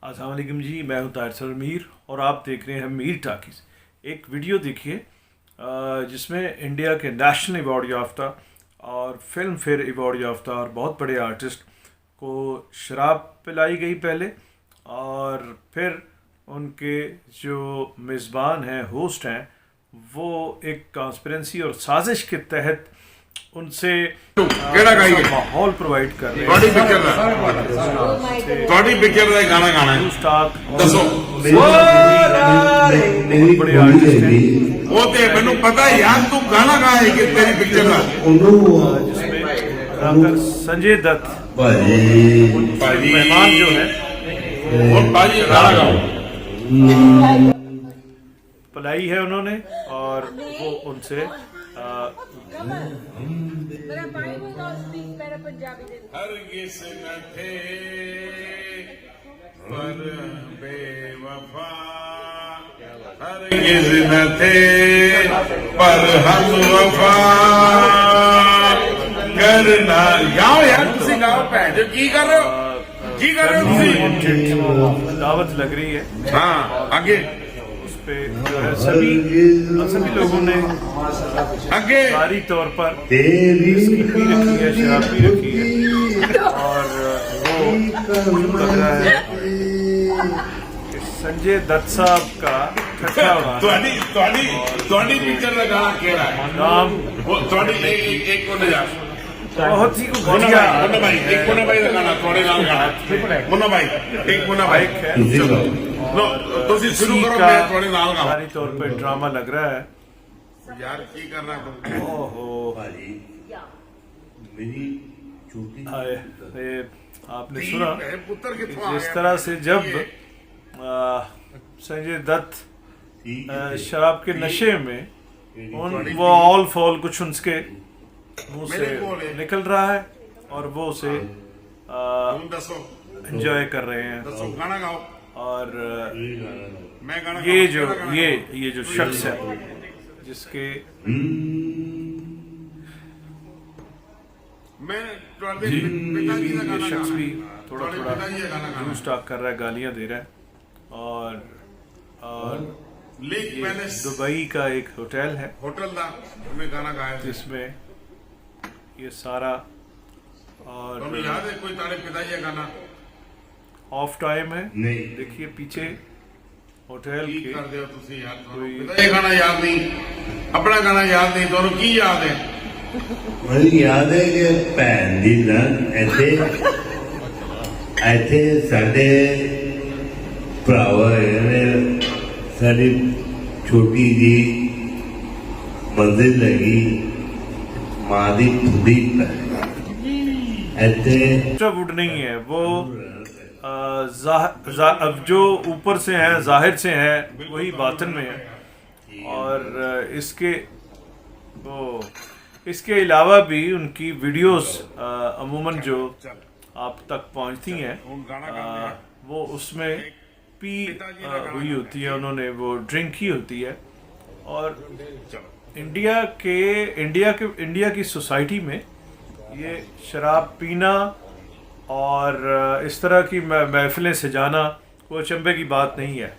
अस्सलाम वालेकुम जी, मैं हूं ताहिर सर मीर और आप देख रहे हैं मीर टाकीज़। एक वीडियो देखिए जिसमें इंडिया के नेशनल अवार्ड याफ्ता और फिल्म फेयर अवार्ड याफ्ता और बहुत बड़े आर्टिस्ट को शराब पिलाई गई पहले, और फिर उनके जो मेज़बान हैं, होस्ट हैं, वो एक कॉन्स्पिरेंसी और साजिश के तहत उनसे माहौल प्रोवाइड कर रहे हैं। गाना गाना है स्टाक दसो बड़े आर्टिस्ट हैं वो ते मैनू पता है यार तू गाना गाए कि तेरी पिक्चर का जिसमें अदाकार संजय दत्त भाजी मेहमान जो है और भाजी गाना गाओ पलाई है उन्होंने, और वो उनसे हरगिज़ न थे पर बेवफा हरगिज़ न थे पर हम वफा करना गाओ यार तुसी गाओ भैन जो की कर रहे हो की कर रहे हो तुसी दावत लग रही है। हाँ आगे उस पे जो है सभी लोगों ने आगे भारी तौर पर विस्की पी रखी है, शराब पी रखी है, और वो लग रहा है कि संजय दत्त साहब का ठट्ठा उड़ा थोड़ी पिक्चर का गाना केड़ा है नाम वो थोड़ी एक को ले जा बहुत ही मुन्ना भाई एक मुन्ना भाई का गाना थोड़े नाम गाना मुन्ना भाई एक मुन्ना भाई है। नो तो शुरू करो का मैं थोड़े नाम गाऊं भारी तौर पे ड्रामा लग रहा है। यार की करना तुम ओहो मेरी छोटी ये आपने सुना पुत्र कि किथों जिस तरह से जब संजय दत्त शराब के नशे में वो ऑल फॉल कुछ उनके मुंह से निकल रहा है और वो उसे तुम दसो एंजॉय कर रहे हैं। दसो गाना गाओ और मैं गाना ये जो शख्स है जिसके मैं ये पिताजी का गाना शख्स भी थोड़े थोड़ा पिताजी का गाना जूस स्टॉक कर रहा है, गालियां दे रहा है। और लेक ये पैलेस दुबई का एक होटल है होटल दा मैं गाना गाया थे जिसमें ये सारा, और तुम्हें याद है कोई तारे पिताजी का गाना ऑफ टाइम है। नहीं। देखिए पीछे होटल की के कर दे तुसी यार कोई पिताजी गाना याद नहीं अपना गाना याद नहीं दोनों की याद है ਮੈਨੂੰ ਯਾਦ ਹੈ ਕਿ ਭੈਣ ਦੀ ਲੰਨ ਇੱਥੇ ਸਾਡੇ ਭਰਾਵਾ ਨੇ ਸਾਡੀ ਛੋਟੀ ਜੀ ਮੰਜ਼ਿਲ ਲੱਗੀ ਮਾਂ ਦੀ ਫੁੱਦੀ ਇੱਥੇ वुड नहीं है वो अब जो ऊपर से है, जाहिर से है, वही बातिन में है। और इसके अलावा भी उनकी वीडियोस अमूमन जो आप तक पहुंचती हैं वो उसमें पी हुई होती है, उन्होंने वो ड्रिंक की होती है। और इंडिया की सोसाइटी में ये शराब पीना और इस तरह की महफिलें सजाना कोई अचंभे की बात नहीं है।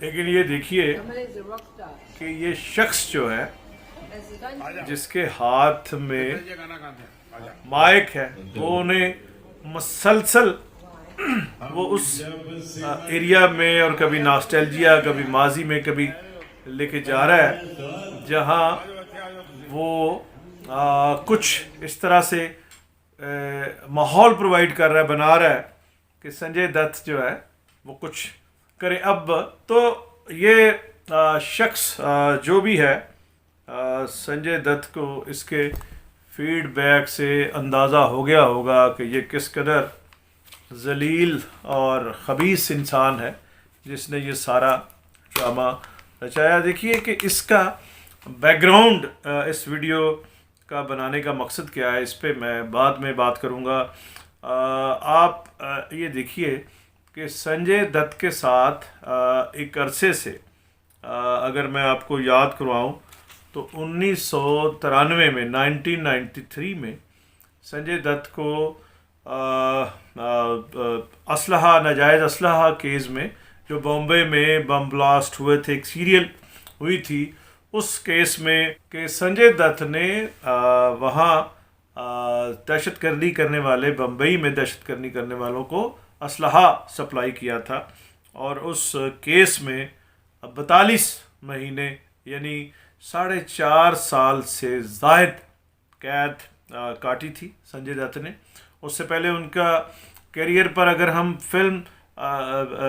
लेकिन ये देखिए कि ये शख्स जो है जिसके हाथ में माइक है, वो उन्हें मसलसल वो उस एरिया में और कभी नॉस्टैल्जिया, कभी माजी में, कभी लेके जा रहा है जहां वो कुछ इस तरह से माहौल प्रोवाइड कर रहा है, बना रहा है कि संजय दत्त जो है वो कुछ करे। अब तो ये शख्स जो भी है, संजय दत्त को इसके फीडबैक से अंदाज़ा हो गया होगा कि ये किस कदर जलील और ख़बीस इंसान है जिसने ये सारा ड्रामा रचाया। देखिए कि इसका बैकग्राउंड इस वीडियो का बनाने का मकसद क्या है, इस पे मैं बाद में बात करूँगा। आप ये देखिए कि संजय दत्त के साथ एक अरसे से अगर मैं आपको याद करवाऊँ तो 1993 में 1993 में संजय दत्त को असलहा, नाजायज़ असलहा केस में जो बॉम्बे में बम ब्लास्ट हुए थे, एक सीरियल हुई थी, उस केस में कि संजय दत्त ने वहाँ दहशतगर्दी करने वाले, बम्बई में दहशतगर्दी करने वालों को असलहा सप्लाई किया था। और उस केस में 42 महीने यानी 4.5 साल से ज़ायद कैद काटी थी संजय दत्त ने। उससे पहले उनका करियर पर अगर हम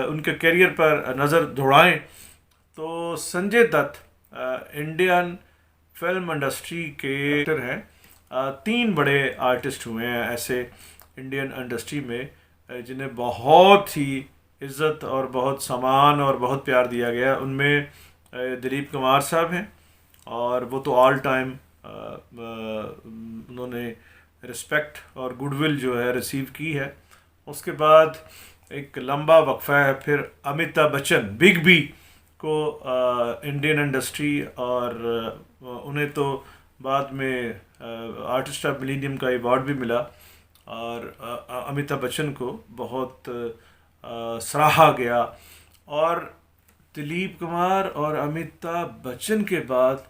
उनके करियर पर नज़र दौड़ाएं तो Sanjay Dutt Indian film industry के एक्टर हैं। 3 बड़े आर्टिस्ट हुए हैं ऐसे इंडियन इंडस्ट्री में जिन्हें बहुत ही इज़्ज़त और बहुत सम्मान और बहुत प्यार दिया गया। उनमें दिलीप कुमार साहब हैं और वो तो ऑल टाइम उन्होंने रिस्पेक्ट और गुडविल जो है रिसीव की है। उसके बाद एक लंबा वक्फा है, फिर अमिताभ बच्चन, बिग बी को इंडियन इंडस्ट्री, और उन्हें तो बाद में आर्टिस्ट ऑफ मिलेनियम का अवार्ड भी मिला और अमिताभ बच्चन को बहुत सराहा गया। और दिलीप कुमार और अमिताभ बच्चन के बाद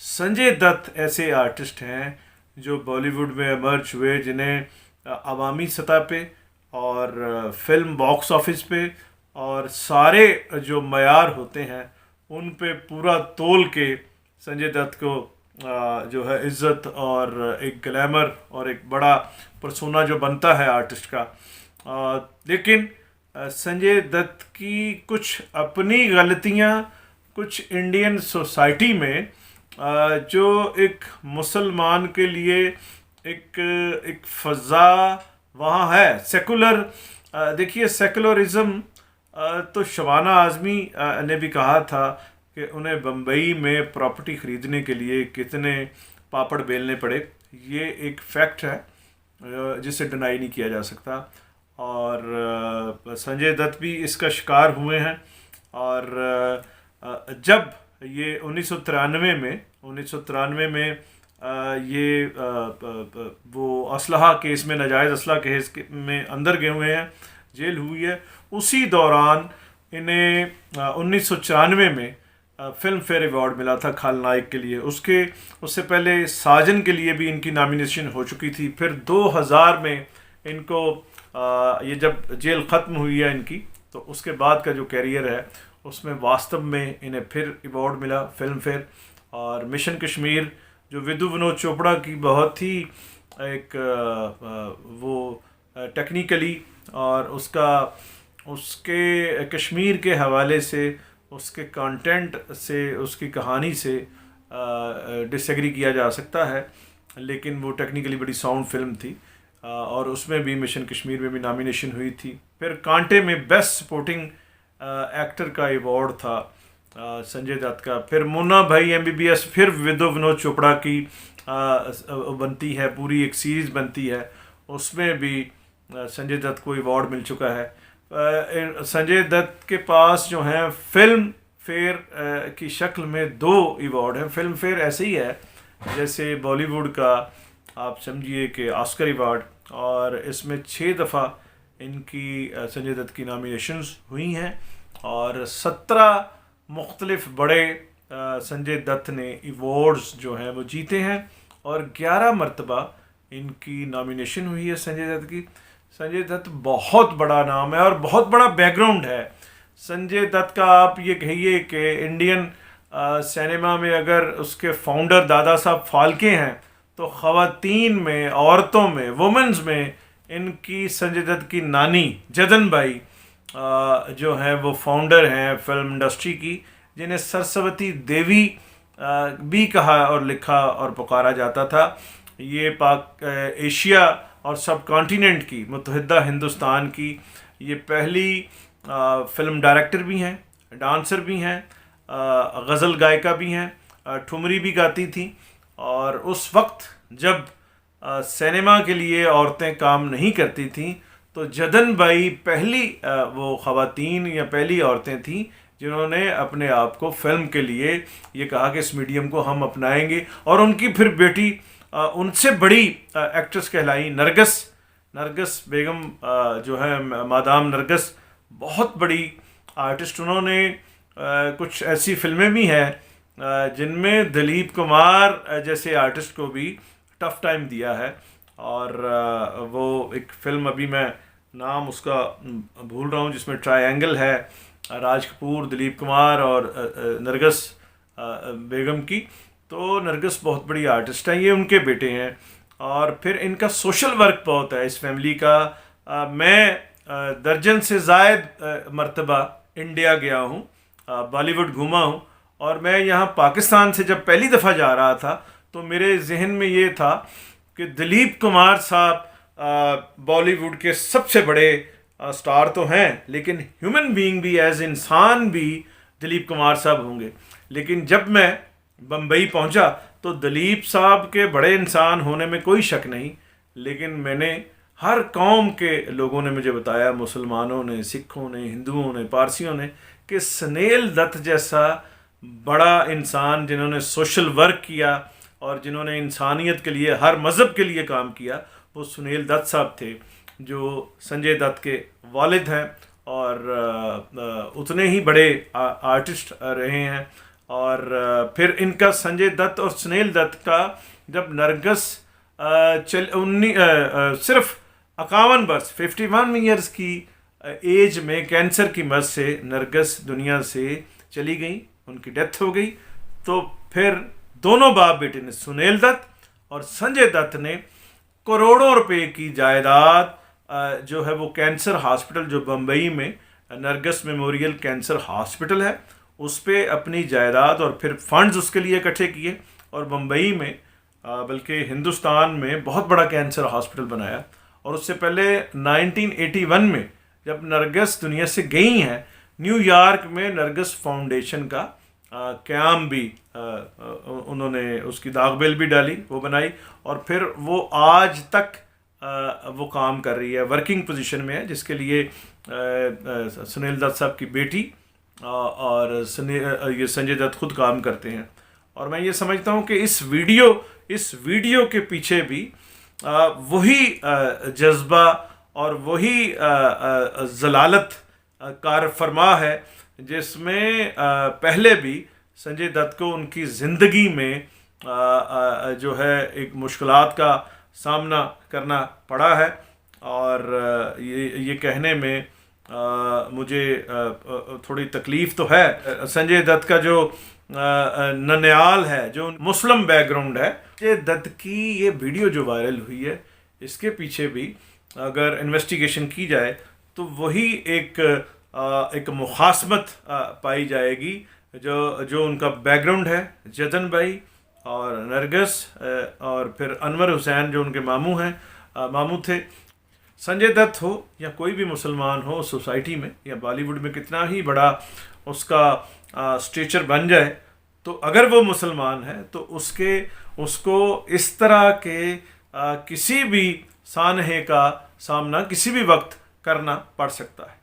संजय दत्त ऐसे आर्टिस्ट हैं जो बॉलीवुड में इमर्ज हुए, जिन्हें अवामी सतह पे और फिल्म बॉक्स ऑफिस पे और सारे जो मयार होते हैं उन पे पूरा तोल के संजय दत्त को जो है इज़्ज़त और एक ग्लैमर और एक बड़ा पर्सोना जो बनता है आर्टिस्ट का। लेकिन संजय दत्त की कुछ अपनी गलतियां, कुछ इंडियन सोसाइटी में जो एक मुसलमान के लिए एक फ़ज़ा वहाँ है सेकुलर। देखिए सेकुलरिज़म तो शबाना आज़मी ने भी कहा था कि उन्हें बम्बई में प्रॉपर्टी ख़रीदने के लिए कितने पापड़ बेलने पड़े। ये एक फैक्ट है जिसे डिनाई नहीं किया जा सकता और संजय दत्त भी इसका शिकार हुए हैं। और जब ये 1993 में ये वो असलहा केस में, नाजायज़ असलहा केस में अंदर गए हुए हैं, जेल हुई है। उसी दौरान इन्हें 1994 में फिल्म फेयर अवार्ड मिला था खलनायक के लिए। उससे पहले साजन के लिए भी इनकी नॉमिनेशन हो चुकी थी। फिर 2000 में इनको ये जब जेल ख़त्म हुई है इनकी, तो उसके बाद का जो कैरियर है उसमें वास्तव में इन्हें फिर अवार्ड मिला फिल्म फेयर। और मिशन कश्मीर जो विदु विनोद चोपड़ा की बहुत ही एक वो टेक्निकली और उसके कश्मीर के हवाले से, उसके कंटेंट से, उसकी कहानी से डिसएग्री किया जा सकता है, लेकिन वो टेक्निकली बड़ी साउंड फिल्म थी और उसमें भी मिशन कश्मीर में भी नॉमिनेशन हुई थी। फिर कांटे में बेस्ट सपोर्टिंग एक्टर का अवार्ड था संजय दत्त का। फिर मुन्ना भाई MBBS फिर विदु विनोद चोपड़ा की बनती है, पूरी एक सीरीज़ बनती है, उसमें भी संजय दत्त को अवार्ड मिल चुका है। संजय दत्त के पास जो है फिल्म फेयर की शक्ल में 2 अवार्ड हैं। फिल्म फेयर ऐसे ही है जैसे बॉलीवुड का आप समझिए कि ऑस्कर अवार्ड, और इसमें 6 दफ़ा इनकी संजय दत्त की नॉमिनेशंस हुई हैं और 17 मुख्तलिफ बड़े संजय दत्त ने अवार्ड्स जो हैं वो जीते हैं और 11 मरतबा इनकी नॉमिनेशन हुई है संजय दत्त की। संजय दत्त बहुत बड़ा नाम है और बहुत बड़ा बैकग्राउंड है संजय दत्त का। आप ये कहिए कि इंडियन सिनेमा में अगर उसके फाउंडर दादा साहब फाल्के हैं तो ख़वातीन में, औरतों में, वुमेंस में इनकी संजय दत्त की नानी जदन बाई जो है वो फाउंडर हैं फिल्म इंडस्ट्री की, जिन्हें सरस्वती देवी भी कहा और लिखा और पुकारा जाता था। ये एशिया और सब कॉन्टिनेंट की, मुत्तहिदा हिंदुस्तान की ये पहली फिल्म डायरेक्टर भी हैं, डांसर भी हैं, गज़ल गायिका भी हैं, ठुमरी भी गाती थी। और उस वक्त जब सिनेमा के लिए औरतें काम नहीं करती थीं तो जदन बाई पहली वो ख़वातीन या पहली औरतें थीं जिन्होंने अपने आप को फिल्म के लिए ये कहा कि इस मीडियम को हम अपनाएंगे। और उनकी फिर बेटी उनसे बड़ी एक्ट्रेस कहलाई नरगिस नरगिस बेगम जो है, मादाम नरगिस बहुत बड़ी आर्टिस्ट। उन्होंने कुछ ऐसी फिल्में भी हैं जिनमें दिलीप कुमार जैसे आर्टिस्ट को भी टफ टाइम दिया है। और वो एक फिल्म, अभी मैं नाम उसका भूल रहा हूँ, जिसमें ट्रायंगल है, राज कपूर, दिलीप कुमार और नरगिस बेगम की। तो नरगिस बहुत बड़ी आर्टिस्ट हैं, ये उनके बेटे हैं। और फिर इनका सोशल वर्क बहुत है इस फैमिली का। मैं दर्जन से ज़ायद मर्तबा इंडिया गया हूँ, बॉलीवुड घूमा हूँ। और मैं यहाँ पाकिस्तान से जब पहली दफ़ा जा रहा था तो मेरे जहन में ये था कि दिलीप कुमार साहब बॉलीवुड के सबसे बड़े स्टार तो हैं, लेकिन ह्यूमन बीइंग भी, एज इंसान भी दिलीप कुमार साहब होंगे। लेकिन जब मैं बम्बई पहुंचा तो दिलीप साहब के बड़े इंसान होने में कोई शक नहीं, लेकिन मैंने हर कौम के लोगों ने मुझे बताया, मुसलमानों ने, सिखों ने, हिंदुओं ने, पारसियों ने, कि सुनील दत्त जैसा बड़ा इंसान जिन्होंने सोशल वर्क किया और जिन्होंने इंसानियत के लिए, हर मज़हब के लिए काम किया, वो सुनील दत्त साहब थे, जो संजय दत्त के वालिद हैं और उतने ही बड़े आर्टिस्ट रहे हैं। और फिर इनका संजय दत्त और सुनील दत्त का जब नरगिस सिर्फ 51 वर्ष 51 ईयर्स की एज में कैंसर की मर्ज से नरगिस दुनिया से चली गई, उनकी डेथ हो गई। तो फिर दोनों बाप बेटे ने, सुनील दत्त और संजय दत्त ने, करोड़ों रुपए की जायदाद जो है वो कैंसर हॉस्पिटल, जो बम्बई में नरगिस मेमोरियल कैंसर हॉस्पिटल है, उस पे अपनी जायदाद और फिर फंड्स उसके लिए इकट्ठे किए और बम्बई में बल्कि हिंदुस्तान में बहुत बड़ा कैंसर हॉस्पिटल बनाया। और उससे पहले 1981 में जब नरगिस दुनिया से गई हैं, न्यूयॉर्क में नरगिस फाउंडेशन का क़याम भी उन्होंने, उसकी दागबेल भी डाली, वो बनाई। और फिर वो आज तक वो काम कर रही है, वर्किंग पोजीशन में है, जिसके लिए सुनील दत्त साहब की बेटी और ये संजय दत्त खुद काम करते हैं। और मैं ये समझता हूँ कि इस वीडियो के पीछे भी वही जज्बा और वही ज़लालत कार फरमा है, जिसमें पहले भी संजय दत्त को उनकी ज़िंदगी में जो है एक मुश्किलात का सामना करना पड़ा है। और ये कहने में मुझे थोड़ी तकलीफ़ तो है। संजय दत्त का जो ननियाल है, जो मुस्लिम बैकग्राउंड है, संजय दत्त की ये वीडियो जो वायरल हुई है, इसके पीछे भी अगर इन्वेस्टिगेशन की जाए तो वही एक मुखासमत पाई जाएगी, जो उनका बैकग्राउंड है, जदन भाई और नरगिस और फिर अनवर हुसैन जो उनके मामू थे। संजय दत्त हो या कोई भी मुसलमान हो सोसाइटी में या बॉलीवुड में, कितना ही बड़ा उसका स्टेचर बन जाए, तो अगर वो मुसलमान है तो उसको इस तरह के किसी भी सानहे का सामना किसी भी वक्त करना पड़ सकता है।